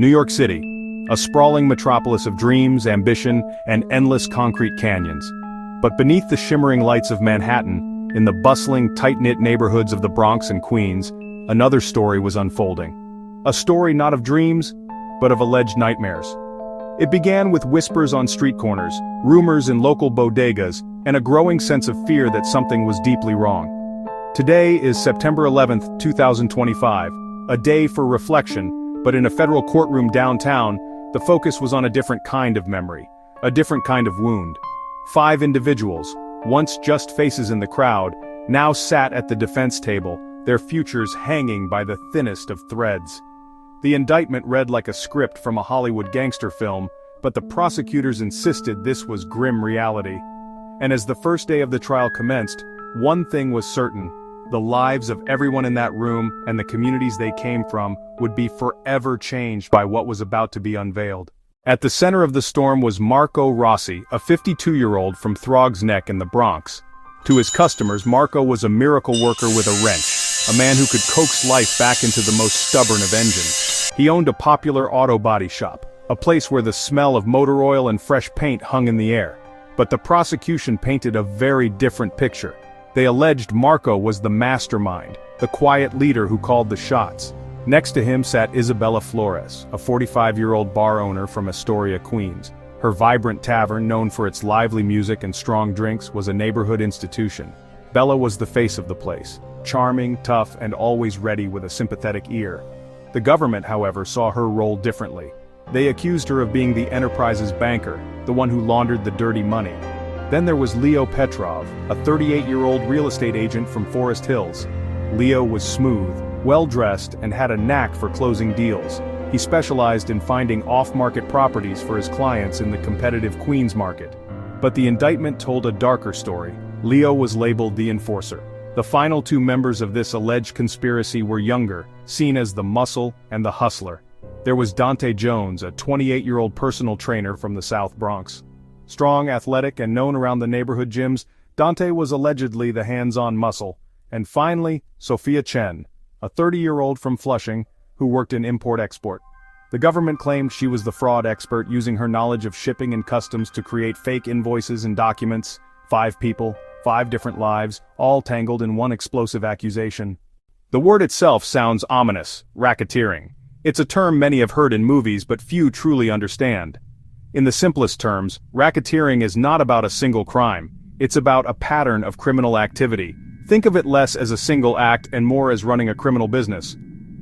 New York City, a sprawling metropolis of dreams, ambition, and endless concrete canyons. But beneath the shimmering lights of Manhattan, in the bustling, tight-knit neighborhoods of the Bronx and Queens, another story was unfolding. A story not of dreams, but of alleged nightmares. It began with whispers on street corners, rumors in local bodegas, and a growing sense of fear that something was deeply wrong. Today is September 11, 2025, a day for reflection, but in a federal courtroom downtown, the focus was on a different kind of memory, a different kind of wound. 5 individuals, once just faces in the crowd, now sat at the defense table, their futures hanging by the thinnest of threads. The indictment read like a script from a Hollywood gangster film, but the prosecutors insisted this was grim reality. And as the first day of the trial commenced, one thing was certain: the lives of everyone in that room and the communities they came from would be forever changed by what was about to be unveiled. At the center of the storm was Marco Rossi, a 52-year-old from Throgs Neck in the Bronx. To his customers, Marco was a miracle worker with a wrench, a man who could coax life back into the most stubborn of engines. He owned a popular auto body shop, a place where the smell of motor oil and fresh paint hung in the air. But the prosecution painted a very different picture. They alleged Marco was the mastermind, the quiet leader who called the shots. Next to him sat Isabella Flores, a 45-year-old bar owner from Astoria, Queens. Her vibrant tavern, known for its lively music and strong drinks, was a neighborhood institution. Bella was the face of the place, charming, tough, and always ready with a sympathetic ear. The government, however, saw her role differently. They accused her of being the enterprise's banker, the one who laundered the dirty money. Then there was Leo Petrov, a 38-year-old real estate agent from Forest Hills. Leo was smooth, well-dressed, and had a knack for closing deals. He specialized in finding off-market properties for his clients in the competitive Queens market. But the indictment told a darker story. Leo was labeled the enforcer. The final 2 members of this alleged conspiracy were younger, seen as the muscle and the hustler. There was Dante Jones, a 28-year-old personal trainer from the South Bronx. Strong, athletic, and known around the neighborhood gyms, Dante was allegedly the hands-on muscle. And finally, Sophia Chen, a 30-year-old from Flushing, who worked in import-export. The government claimed she was the fraud expert, using her knowledge of shipping and customs to create fake invoices and documents. 5 people, 5 different lives, all tangled in one explosive accusation. The word itself sounds ominous: racketeering. It's a term many have heard in movies but few truly understand. In the simplest terms, racketeering is not about a single crime. It's about a pattern of criminal activity. Think of it less as a single act and more as running a criminal business.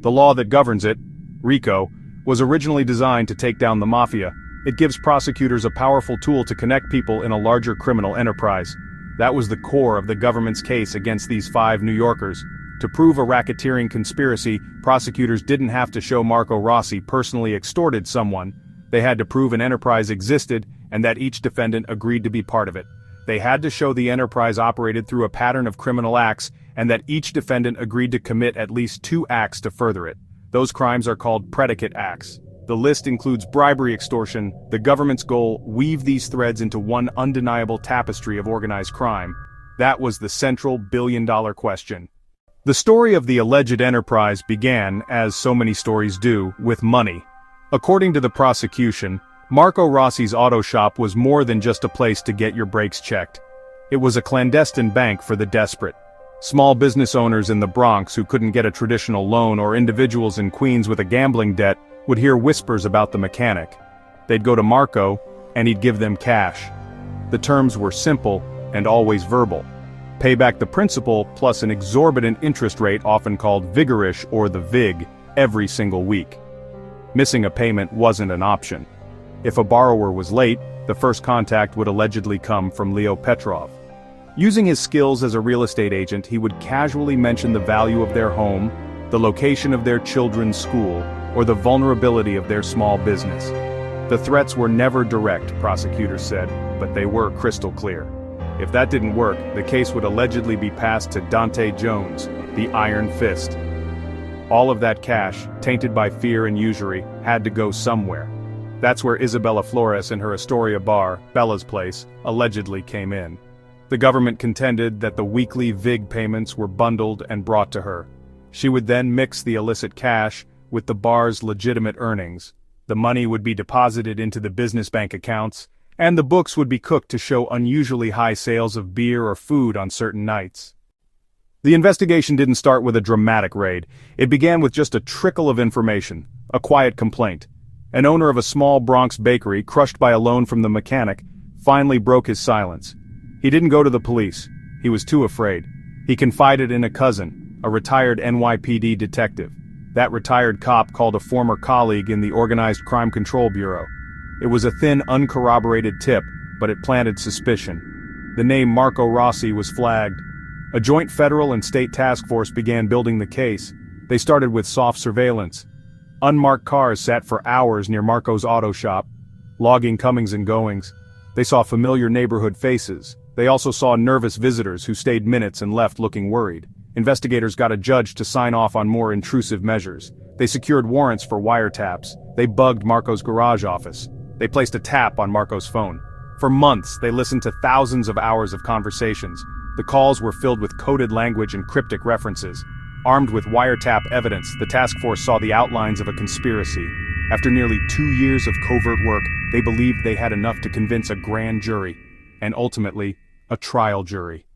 The law that governs it, RICO, was originally designed to take down the mafia. It gives prosecutors a powerful tool to connect people in a larger criminal enterprise. That was the core of the government's case against these 5 New Yorkers. To prove a racketeering conspiracy, prosecutors didn't have to show Marco Rossi personally extorted someone. They had to prove an enterprise existed and that each defendant agreed to be part of it. They had to show the enterprise operated through a pattern of criminal acts and that each defendant agreed to commit at least 2 acts to further it. Those crimes are called predicate acts. The list includes bribery, extortion. The government's goal: weave these threads into one undeniable tapestry of organized crime. That was the central billion-dollar question. The story of the alleged enterprise began, as so many stories do, with money. According to the prosecution, Marco Rossi's auto shop was more than just a place to get your brakes checked. It was a clandestine bank for the desperate. Small business owners in the Bronx who couldn't get a traditional loan, or individuals in Queens with a gambling debt, would hear whispers about the mechanic. They'd go to Marco, and he'd give them cash. The terms were simple and always verbal. Pay back the principal plus an exorbitant interest rate, often called vigorish or the VIG, every single week. Missing a payment wasn't an option. If a borrower was late, the first contact would allegedly come from Leo Petrov. Using his skills as a real estate agent, he would casually mention the value of their home, the location of their children's school, or the vulnerability of their small business. The threats were never direct, prosecutors said, but they were crystal clear. If that didn't work, the case would allegedly be passed to Dante Jones, the Iron Fist. All of that cash, tainted by fear and usury, had to go somewhere. That's where Isabella Flores and her Astoria bar, Bella's Place, allegedly came in. The government contended that the weekly VIG payments were bundled and brought to her. She would then mix the illicit cash with the bar's legitimate earnings. The money would be deposited into the business bank accounts, and the books would be cooked to show unusually high sales of beer or food on certain nights. The investigation didn't start with a dramatic raid. It began with just a trickle of information, a quiet complaint. An owner of a small Bronx bakery, crushed by a loan from the mechanic, finally broke his silence. He didn't go to the police. He was too afraid. He confided in a cousin, a retired NYPD detective. That retired cop called a former colleague in the Organized Crime Control Bureau. It was a thin, uncorroborated tip, but it planted suspicion. The name Marco Rossi was flagged. A joint federal and state task force began building the case. They started with soft surveillance. Unmarked cars sat for hours near Marco's auto shop, logging comings and goings. They saw familiar neighborhood faces. They also saw nervous visitors who stayed minutes and left looking worried. Investigators got a judge to sign off on more intrusive measures. They secured warrants for wiretaps. They bugged Marco's garage office. They placed a tap on Marco's phone. For months, they listened to thousands of hours of conversations. The calls were filled with coded language and cryptic references. Armed with wiretap evidence, the task force saw the outlines of a conspiracy. After nearly 2 years of covert work, they believed they had enough to convince a grand jury, and ultimately, a trial jury.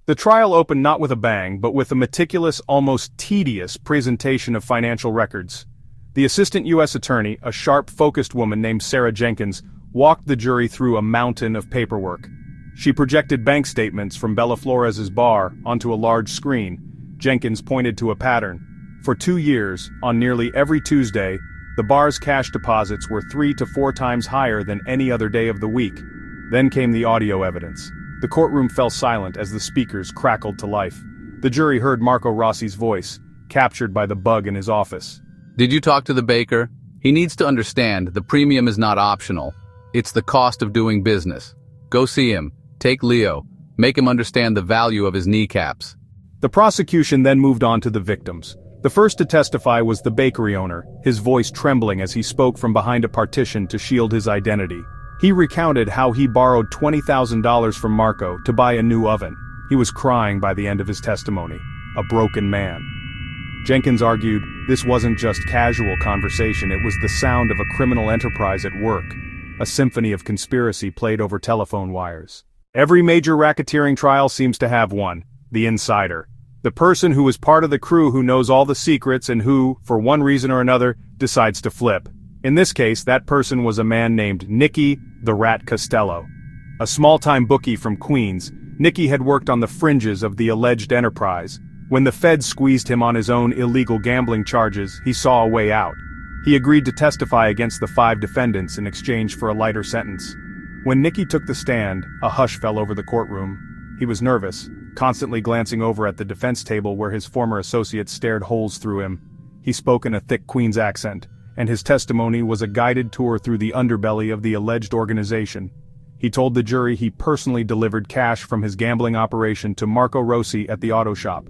The trial opened not with a bang, but with a meticulous, almost tedious presentation of financial records. The assistant U.S. attorney, a sharp, focused woman named Sarah Jenkins, walked the jury through a mountain of paperwork. She projected bank statements from Bella Flores's bar onto a large screen. Jenkins pointed to a pattern. For 2 years, on nearly every Tuesday, the bar's cash deposits were 3 to 4 times higher than any other day of the week. Then came the audio evidence. The courtroom fell silent as the speakers crackled to life. The jury heard Marco Rossi's voice, captured by the bug in his office. Did you talk to the baker? He needs to understand the premium is not optional. It's the cost of doing business. Go see him. Take Leo. Make him understand the value of his kneecaps. The prosecution then moved on to the victims. The first to testify was the bakery owner, his voice trembling as he spoke from behind a partition to shield his identity. He recounted how he borrowed $20,000 from Marco to buy a new oven. He was crying by the end of his testimony. A broken man. Jenkins argued this wasn't just casual conversation, it was the sound of a criminal enterprise at work. A symphony of conspiracy played over telephone wires. Every major racketeering trial seems to have one, the insider. The person who is part of the crew who knows all the secrets and who, for one reason or another, decides to flip. In this case, that person was a man named Nicky "the Rat" Costello. A small-time bookie from Queens, Nicky had worked on the fringes of the alleged enterprise. When the feds squeezed him on his own illegal gambling charges, he saw a way out. He agreed to testify against the 5 defendants in exchange for a lighter sentence. When Nicky took the stand, a hush fell over the courtroom. He was nervous, constantly glancing over at the defense table where his former associates stared holes through him. He spoke in a thick Queens accent, and his testimony was a guided tour through the underbelly of the alleged organization. He told the jury he personally delivered cash from his gambling operation to Marco Rossi at the auto shop.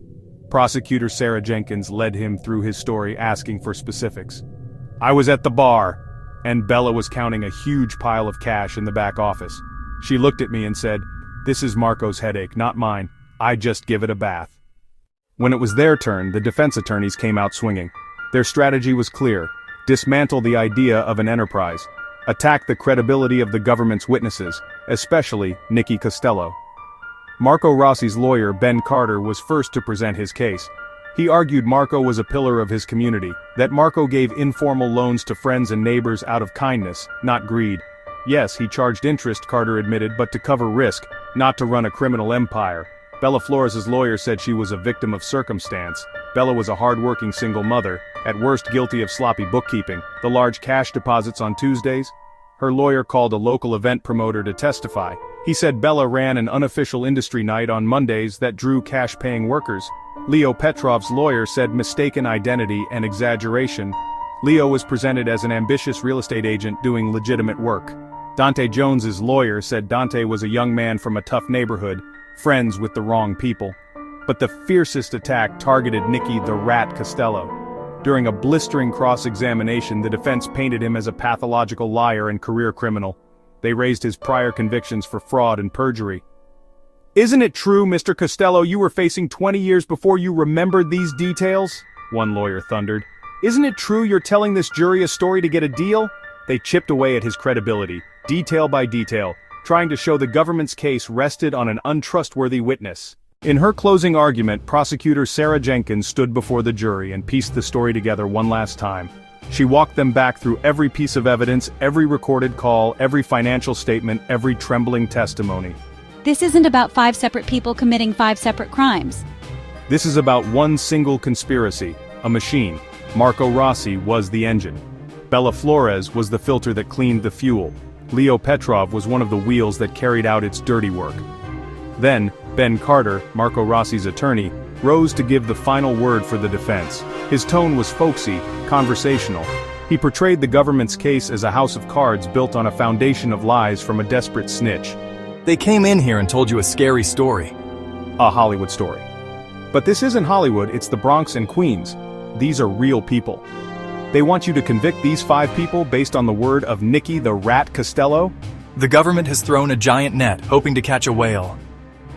Prosecutor Sarah Jenkins led him through his story, asking for specifics. "I was at the bar, and Bella was counting a huge pile of cash in the back office. She looked at me and said, 'This is Marco's headache, not mine. I just give it a bath.'" When it was their turn, the defense attorneys came out swinging. Their strategy was clear: dismantle the idea of an enterprise, attack the credibility of the government's witnesses, especially Nicky Costello. Marco Rossi's lawyer, Ben Carter, was first to present his case. He argued Marco was a pillar of his community, that Marco gave informal loans to friends and neighbors out of kindness, not greed. Yes, he charged interest, Carter admitted, but to cover risk, not to run a criminal empire. Bella Flores's lawyer said she was a victim of circumstance. Bella was a hard-working single mother, at worst guilty of sloppy bookkeeping. The large cash deposits on Tuesdays? Her lawyer called a local event promoter to testify. He said Bella ran an unofficial industry night on Mondays that drew cash-paying workers. Leo Petrov's lawyer said mistaken identity and exaggeration. Leo was presented as an ambitious real estate agent doing legitimate work. Dante Jones's lawyer said Dante was a young man from a tough neighborhood, friends with the wrong people. But the fiercest attack targeted Nicky "the Rat" Costello. During a blistering cross-examination, the defense painted him as a pathological liar and career criminal. They raised his prior convictions for fraud and perjury. "Isn't it true, Mr. Costello, you were facing 20 years before you remembered these details?" one lawyer thundered. Isn't it true you're telling this jury a story to get a deal? They chipped away at his credibility, detail by detail, trying to show the government's case rested on an untrustworthy witness. In her closing argument, prosecutor Sarah Jenkins stood before the jury and pieced the story together one last time. She walked them back through every piece of evidence, every recorded call, every financial statement, every trembling testimony. This isn't about 5 separate people committing 5 separate crimes. This is about one single conspiracy, a machine. Marco Rossi was the engine. Bella Flores was the filter that cleaned the fuel. Leo Petrov was one of the wheels that carried out its dirty work. Then, Ben Carter, Marco Rossi's attorney, rose to give the final word for the defense. His tone was folksy, conversational. He portrayed the government's case as a house of cards built on a foundation of lies from a desperate snitch. They came in here and told you a scary story. A Hollywood story. But this isn't Hollywood, it's the Bronx and Queens. These are real people. They want you to convict these 5 people based on the word of Nicky the Rat Costello? The government has thrown a giant net, hoping to catch a whale.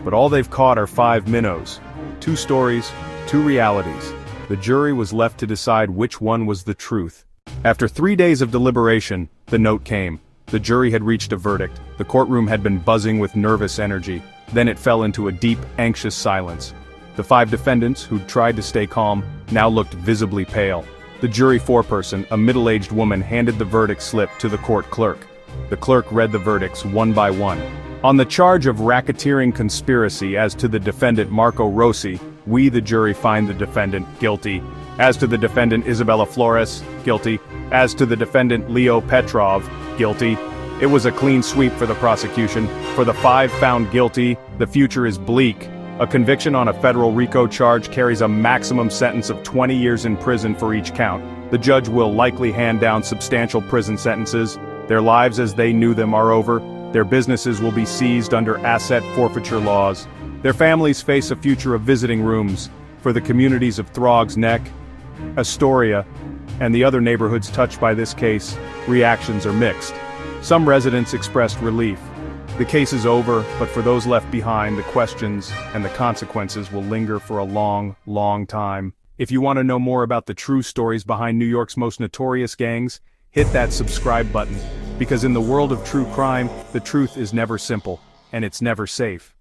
But all they've caught are 5 minnows. 2 stories, 2 realities. The jury was left to decide which one was the truth. After 3 days of deliberation, the note came. The jury had reached a verdict. The courtroom had been buzzing with nervous energy. Then it fell into a deep, anxious silence. The 5 defendants, who'd tried to stay calm, now looked visibly pale. The jury foreperson, a middle-aged woman, handed the verdict slip to the court clerk. The clerk read the verdicts one by one. On the charge of racketeering conspiracy as to the defendant Marco Rossi, we the jury find the defendant guilty. As to the defendant Isabella Flores, guilty. As to the defendant Leo Petrov, guilty. It was a clean sweep for the prosecution. For the 5 found guilty, the future is bleak. A conviction on a federal RICO charge carries a maximum sentence of 20 years in prison for each count. The judge will likely hand down substantial prison sentences. Their lives as they knew them are over. Their businesses will be seized under asset forfeiture laws. Their families face a future of visiting rooms. For the communities of Throgs Neck, Astoria, and the other neighborhoods touched by this case, reactions are mixed. Some residents expressed relief. The case is over, but for those left behind, the questions and the consequences will linger for a long, long time. If you want to know more about the true stories behind New York's most notorious gangs, hit that subscribe button, because in the world of true crime, the truth is never simple, and it's never safe.